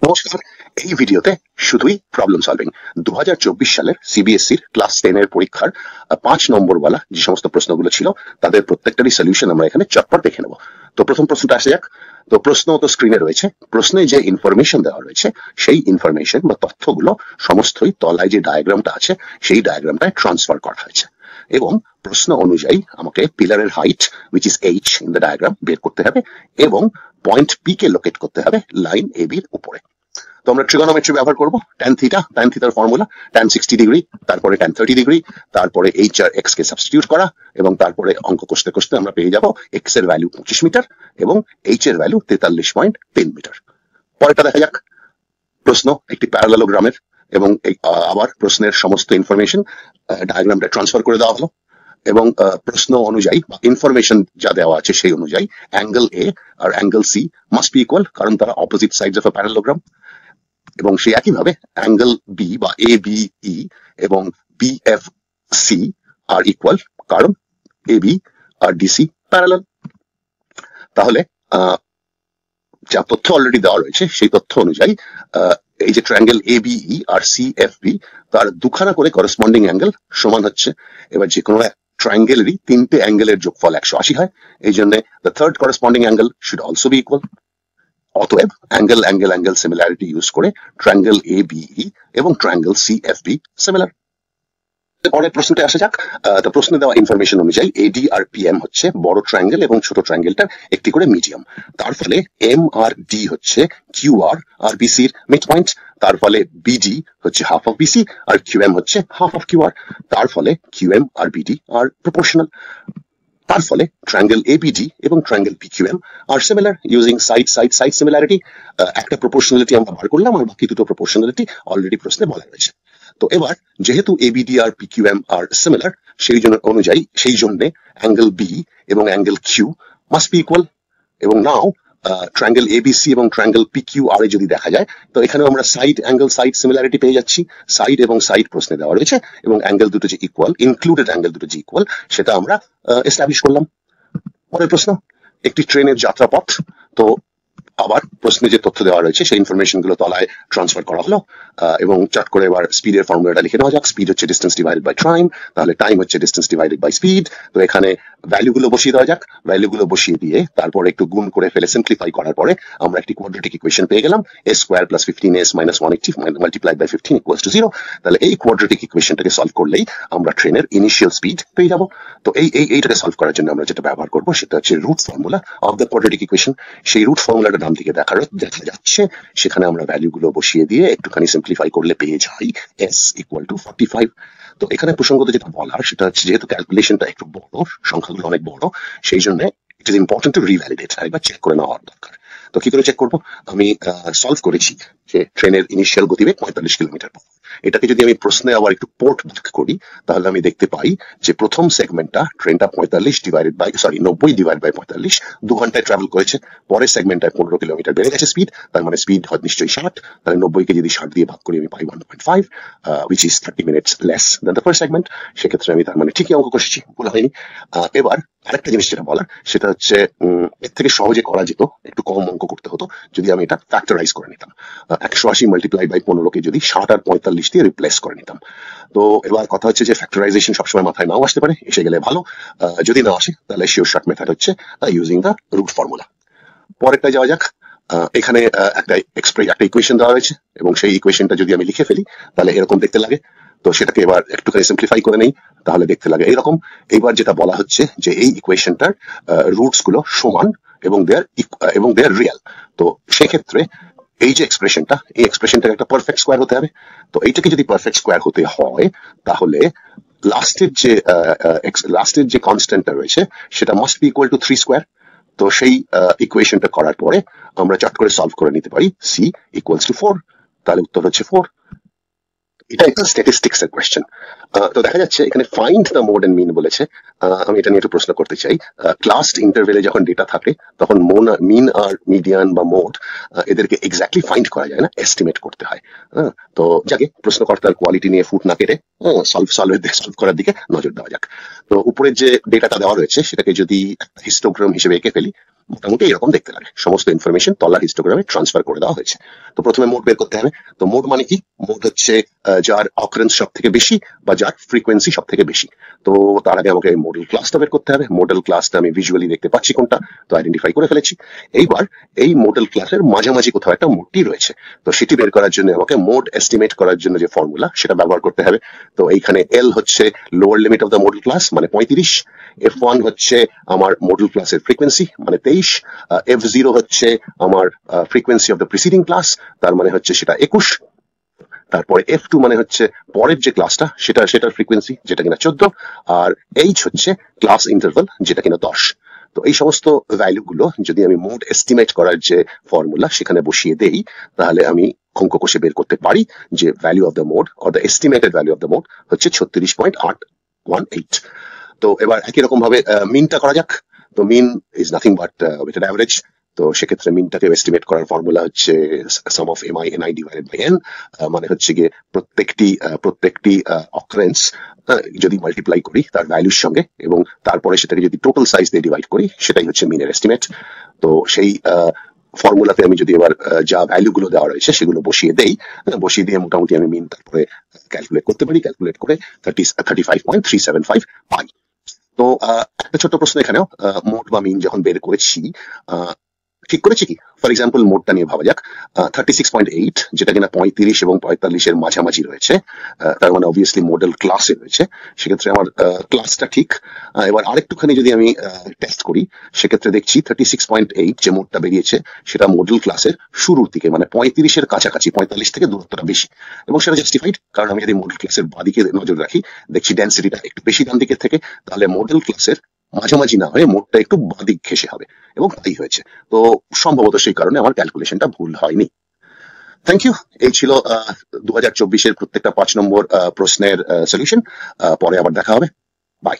নমস্কার। এই ভিডিওতে শুধুই প্রবলেম সলভিং 2024 সালের সিবিএসইর ক্লাস 10 এর পরীক্ষার 5 নম্বর ওয়ালা যে সমস্ত প্রশ্নগুলো ছিল তাদের প্রত্যেকটারই সলিউশন আমরা এখানে চটপট দেখে নেব। তো প্রথম প্রশ্নটা আসা যাক। তো প্রশ্ন তো স্ক্রিনে রয়েছে। প্রশ্নে যে ইনফরমেশন দেওয়া রয়েছে সেই ইনফরমেশন বা তথ্যগুলো সমস্তই তলায় যে ডায়াগ্রামটা আছে সেই ডায়াগ্রামটায় ট্রান্সফার করা হয়েছে এবং প্রশ্ন অনুযায়ী আমাকে পিলারের height which is H in the diagram বের করতে হবে এবং পয়েন্ট পি কে লোকেট করতে হবে লাইন এ বির উপরে। তো আমরা ট্রিগোনোমেট্রি ব্যবহার করব। tan থিটার ফর্মুলা tan 60 ডিগ্রি, তারপরে tan 30 ডিগ্রি, তারপরে h আর x কে সাবস্টিটিউট করা এবং তারপরে অঙ্ক কষতে কষতে আমরা পেয়ে যাব x এর ভ্যালু 25 মিটার এবং h এর ভ্যালু 43.3 মিটার। পরেরটা দেখা যাক। প্রশ্ন একটি প্যারালেলোগ্রামের এবং আবার প্রশ্নের সমস্ত ইনফরমেশন ডায়াগ্রামটা ট্রান্সফার করে দেওয়া হলো এবং প্রশ্ন অনুযায়ী বা ইনফরমেশন যা দেওয়া আছে সেই অনুযায়ী অ্যাঙ্গেল এ আর angle C must be equal, কারণ তারা opposite sides of a parallelogram. এবং সেই একইভাবে অ্যাঙ্গেল বি বা এ বি ই এবং বি এফ সি আর ইকুয়াল, কারণ A B R DC parallel. তাহলে যা তথ্য অলরেডি দেওয়া রয়েছে সেই তথ্য অনুযায়ী এই যে ট্রায়াঙ্গেল এ বি ই আর সি এফ বি তার দুখানা করে করসপন্ডিং অ্যাঙ্গেল সমান হচ্ছে। এবার যে কোনো ট্রায়াঙ্গেলেরই তিনটে অ্যাঙ্গেলের যোগফল 180 হয়, এই জন্য the third corresponding angle should also be equal. অতএব angle angle angle similarity use করে ট্রায়াঙ্গেল এ বি ই এবং triangle C F B similar. পরের প্রশ্নটা আসা যাক। তো প্রশ্নে দেওয়া ইনফরমেশন অনুযায়ী এডি আর পিএম হচ্ছে বড় ট্রায়াঙ্গেল এবং ছোট ট্রায়াঙ্গেলটার একটি করে মিডিয়াম। তার ফলে এম আর ডি হচ্ছে কিউ আর বিসির মিড পয়েন্ট। তার ফলে বিডি হচ্ছে হাফ অফ বিসি আর কিউএম হচ্ছে হাফ অফ কিউ আর। তার ফলে কিউএম আর বিডি আর প্রপোর্শনাল। তার ফলে ট্রায়াঙ্গেল এবিডি এবং triangle PQM are similar using side similarity. একটা প্রপোর্শনালিটি আমরা বার করলাম আর বাকি দুটো প্রপোর্শনালিটি অলরেডি প্রশ্নে বলা রয়েছে। তো এবার যেহেতু এবিডি আর পিকিউএম আর সিমিলার সেই জন্য অনুযায়ী সেই জন্য অ্যাঙ্গেল বি এবং angle Q must be equal. এবং নাও ট্রায়াঙ্গেল এবিসি এবং ট্রায়াঙ্গেল পিকিউ আর এ যদি দেখা যায় তো এখানে আমরা সাইড সিমিলারিটি পেয়ে যাচ্ছি। সাইড এবং সাইড প্রশ্নে দেওয়া রয়েছে এবং অ্যাঙ্গেল দুটো যে ইকুয়াল, ইনক্লুডেড অ্যাঙ্গেল দুটো যে ইকুয়াল সেটা আমরা এস্টাবলিশ করলাম। পরের প্রশ্ন একটি ট্রেনের যাত্রাপথ। তো আবার প্রশ্নে যে তথ্য দেওয়া রয়েছে সেই ইনফরমেশন গুলো তলায় ট্রান্সফার করা হলো এবং চট করে এবার স্পিডের ফর্মুলাটা লিখে নেওয়া যাক। স্পিড হচ্ছে ডিস্টেন্স ডিভাইডেড বাই টাইম, তাহলে টাইম হচ্ছে ডিস্টেন্স ডিভাইডেড বাই স্পিড। তো এখানে ভ্যালুগুলো বসিয়ে দেওয়া যাক। ভ্যালুগুলো বসিয়ে দিয়ে তারপরে একটু গুণ করে ফেলে সিম্পলিফাই করার পরে আমরা একটি কোয়াড্রেটিক ইকুয়েশন পেয়ে গেলাম। s square plus 15s minus 180 multiplied by 15 equals to 0। তাহলে এই কোয়াড্রেটিক ইকুয়েশনটাকে সলভ করলেই আমরা ট্রেনের ইনিশিয়াল স্পিড পেয়ে যাব। তো এইটাকে সলভ করার জন্য আমরা যেটা ব্যবহার করব সেটা হচ্ছে root formula of the quadratic equation. সেই রুট ফর্মুলাটা ডান দিকে দেখা যাচ্ছে, সেখানে আমরা ভ্যালুগুলো বসিয়ে দিয়ে একটুখানি সিম্পলিফাই করলে পেয়ে যাই s ইকুয়াল টু 45। তো এখানে প্রসঙ্গত যেটা বলার সেটা হচ্ছে যেহেতু ক্যালকুলেশনটা একটু বড়, সংখ্যাগুলো অনেক বড়, সেই জন্য it is important to revalidate, আরেকবার চেক করে নেওয়া দরকার। তো কি করে চেক করবো? আমি সলভ করেছি যে ট্রেনের ইনিশিয়াল গতিবেগ 45 কিলোমিটার। এটাকে যদি আমি প্রশ্নে আবার একটু পোর্ট করি তাহলে আমি দেখতে পাই যে প্রথম সেগমেন্টটা ট্রেনটা 90 ডিভাইড বাই 45 2 ঘন্টায় ট্রাভেল করেছে। পরের সেগমেন্টটায় 15 কিলোমিটার বেড়ে গেছে স্পিড, তার মানে স্পিড হয় নিশ্চয়ই 60। তাহলে 90 কে যদি 60 দিয়ে ভাগ করি আমি পাই 1.5 which is 30 minutes less than the first segment। সেক্ষেত্রে আমি তার মানে ঠিকই অঙ্ক কষেছি, ভুল হয়নি। এবার আরেকটা জিনিস যেটা বলার সেটা হচ্ছে এর থেকে সহজে করা যেত, একটু কম অঙ্ক করতে হতো যদি আমি এটা ফ্যাক্টরাইজ করে নিতাম। 180 মাল্টিপ্লাই বাই 15 কে যদি 60 আর 45 দিয়ে রিপ্লেস করে নিতাম। তো এবার কথা হচ্ছে যে ফ্যাক্টরাইজেশন সবসময় মাথায় নাও আসতে পারে, এসে গেলে ভালো। যদি না আসে তাহলে শিওর শর্ট মেথড হচ্ছে ইউজিং দ্য রুট ফর্মুলা। পরেরটা যাওয়া যাক। এখানে একটা ইকুয়েশন দেওয়া রয়েছে এবং সেই ইকুয়েশনটা যদি আমি লিখে ফেলি তাহলে এরকম দেখতে লাগে। তো সেটাকে এবার একটুখানি সিম্পলিফাই করে নেই, তাহলে দেখতে লাগে এইরকম। এইবার যেটা বলা হচ্ছে যে এই ইকুয়েশনটার রুটস গুলো সমান এবং দেয়ার রিয়েল। তো সেক্ষেত্রে এই যে এক্সপ্রেশনটা, এই এক্সপ্রেশনটার একটা পারফেক্ট স্কোয়ার হতে হবে। তো এইটাকে যদি পারফেক্ট স্কোয়ার হতে হয় তাহলে লাস্টের যে কনস্ট্যান্টটা রয়েছে সেটা must be equal to 3 square. তো সেই ইকুয়েশনটা করার পরে আমরা চট করে সলভ করে নিতে পারি c ইকুয়ালস টু 4। তাহলে উত্তর হচ্ছে 4। এটা একটা স্ট্যাটিস্টিক্স এর কোয়েশ্চেন। তো দেখা যাচ্ছে এখানে ফাইন্ড দ্য মোড এন্ড মিন বলেছে। আমি এটা নিয়ে একটু প্রশ্ন করতে চাই। ক্লাস ইন্টারভেলে যখন ডেটা থাকে তখন মিন আর মিডিয়ান বা মোড এদেরকে এক্স্যাক্টলি ফাইন্ড করা যায় না, এস্টিমেট করতে হয়। তো যাকে প্রশ্নকর্তার কোয়ালিটি নিয়ে ফুট না কেটে সলভ করার দিকে নজর দেওয়া যাক। তো উপরের যে ডেটাটা দেওয়া রয়েছে সেটাকে যদি একটা হিস্টোগ্রাম হিসেবে এঁকে ফেলি মোটামুটি এরকম দেখতে লাগে। সমস্ত ইনফরমেশন তলার হিস্টোগ্রামে ট্রান্সফার করে দেওয়া হয়েছে। তো প্রথমে মোড বের করতে হবে। তো মোড মানে কি? মোড হচ্ছে যার অকারেন্স সব থেকে বেশি বা যার ফ্রিকোয়েন্সি সব থেকে বেশি। তো তার আগে আমাকে মডেল ক্লাসটা বের করতে হবে। মডেল ক্লাসটা আমি ভিজুয়ালি দেখতে পাচ্ছি কোনটা, তো আইডেন্টিফাই করে ফেলেছি। এইবার এই মডেল ক্লাসের মাঝামাঝি কোথাও একটা মোডটি রয়েছে, তো সেটি বের করার জন্য আমাকে মোড এস্টিমেট করার জন্য যে ফর্মুলা সেটা ব্যবহার করতে হবে। তো এইখানে এল হচ্ছে lower limit of the model class মানে 35, F1 হচ্ছে আমার মডেল ক্লাসের ফ্রিকোয়েন্সি মানে 23, F0 হচ্ছে আমার frequency of the preceding class, তার মানে হচ্ছে সেটা 21, তারপরে F2 মানে হচ্ছে পরের যে ক্লাসটা সেটার ফ্রিকোয়েন্সি যেটা কিনা 14, আর H হচ্ছে ক্লাস ইন্টারভাল যেটা কিনা 10। তো এই সমস্ত ভ্যালু গুলো যদি আমি মোড এস্টিমেট করার যে ফর্মুলা সেখানে বসিয়ে দেই, তাহলে আমি অঙ্ক কষে বের করতে পারি যে value of the mode or the estimated value of the mode হচ্ছে 36.818। তো এবার একই রকম ভাবে মিনটা করা যাক। তো mean is nothing but weighted average. তো সেক্ষেত্রে মিনটাকে এস্টিমেট করার ফর্মুলা হচ্ছে sum of MI NI divided by N, মানে হচ্ছে গিয়ে প্রত্যেকটি অকারেন্স যদি মাল্টিপ্লাই করি তার ভ্যালুর সঙ্গে এবং তারপরে সেটাকে যদি টোটাল সাইজ দিয়ে ডিভাইড করি সেটাই হচ্ছে মিনের এস্টিমেট। তো সেই ফর্মুলাতে আমি যদি এবার যা ভ্যালু গুলো দেওয়া রয়েছে সেগুলো বসিয়ে দিয়ে মোটামুটি আমি মিন তারপরে ক্যালকুলেট করতে পারি। ক্যালকুলেট করে 35.375 পাই। তো একটা ছোট্ট প্রশ্ন এখানেও, মোড বা মিন যখন বের করেছি ঠিক করেছি কি? ফর এক্সাম্পল মোডটা নিয়ে ভাবা যাক, 36.8 যেটা কিনা 35 এবং 45 এর মাঝামাঝি রয়েছে, তার মানে অবভিয়াসলি মডেল ক্লাসে রয়েছে, সেক্ষেত্রে আমার ক্লাসটা ঠিক। এবার আরেকটুখানি যদি আমি টেস্ট করি সেক্ষেত্রে দেখছি 36.8 যে মোডটা বেরিয়েছে সেটা মডেল ক্লাসের শুরুর দিকে মানে 35 এর কাছাকাছি, 45 থেকে দূরত্বটা বেশি, এবং সেটা জাস্টিফাইড কারণ আমি যদি মডেল ক্লাসের বাদিকে নজর রাখি দেখছি ডেন্সিটিটা একটু বেশি ডান দিকের থেকে, তাহলে মডেল ক্লাসের মাঝামাঝি না হয়ে মোডটা একটু বাদিক ঘেঁষে হবে, এবং তাই হয়েছে। তো সম্ভবত সেই কারণে আমার ক্যালকুলেশনটা ভুল হয়নি। Thank you. এই ছিল 2024-এর প্রত্যেকটা 5 নম্বর প্রশ্নের সলিউশন। পরে আবার দেখা হবে। বাই।